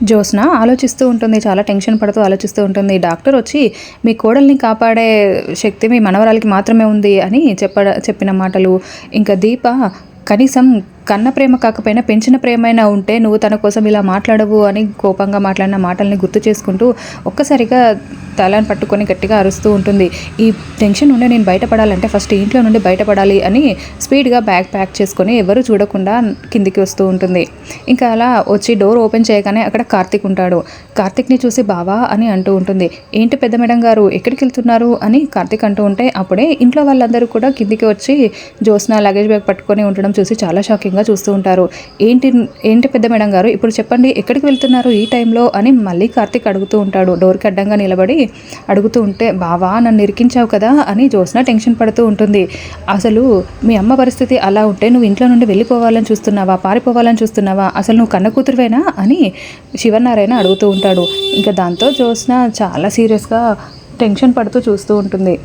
జ్యోత్స్న ఆలోచిస్తూ ఉంటుంది. చాలా టెన్షన్ పడుతూ ఆలోచిస్తూ ఉంటుంది. డాక్టర్ వచ్చి మీ కోడల్ని కాపాడే శక్తి మీ మనవరాలికి మాత్రమే ఉంది అని చెప్పిన మాటలు, ఇంకా దీప కనీసం కన్న ప్రేమ కాకపోయినా పెంచిన ప్రేమైనా ఉంటే నువ్వు తన కోసం ఇలా మాట్లాడవు అని కోపంగా మాట్లాడిన మాటల్ని గుర్తు చేసుకుంటూ ఒక్కసారిగా తలని పట్టుకొని గట్టిగా అరుస్తూ ఉంటుంది. ఈ టెన్షన్ నుండి నేను బయటపడాలంటే ఫస్ట్ ఇంట్లో నుండి బయటపడాలి అని స్పీడ్గా బ్యాగ్ ప్యాక్ చేసుకొని ఎవరు చూడకుండా కిందికి వస్తూ ఉంటుంది. ఇంకా అలా వచ్చి డోర్ ఓపెన్ చేయగానే అక్కడ కార్తీక్ ఉంటాడు. కార్తీక్ని చూసి బావా అని అంటూ ఉంటుంది. ఏంటి పెద్ద మేడం గారు ఎక్కడికి వెళ్తున్నారు అని కార్తీక్ అంటూ ఉంటే అప్పుడే ఇంట్లో వాళ్ళందరూ కూడా కిందికి వచ్చి జ్యోత్స్న లగేజ్ బ్యాగ్ పట్టుకొని ఉండడం చూసి చాలా షాకింగ్గా చూస్తూ ఉంటారు. ఏంటి పెద్ద మేడం గారు ఇప్పుడు చెప్పండి ఎక్కడికి వెళ్తున్నారు ఈ టైంలో అని మళ్ళీ కార్తీక్ అడుగుతూ ఉంటాడు. డోర్కి అడ్డంగా నిలబడి అడుగుతూ ఉంటే బావా నన్ను ఇరికించావు కదా అని జ్యోత్స్న టెన్షన్ పడుతూ ఉంటుంది. అసలు మీ అమ్మ పరిస్థితి అలా ఉంటే నువ్వు ఇంట్లో నుండి వెళ్ళిపోవాలని చూస్తున్నావా, పారిపోవాలని చూస్తున్నావా, అసలు నువ్వు కన్న కూతురువేనా అని శివనారాయణ అడుగుతూ ఉంటాడు. ఇంకా దాంతో జ్యోత్స్న చాలా సీరియస్గా టెన్షన్ పడుతూ చూస్తూ ఉంటుంది.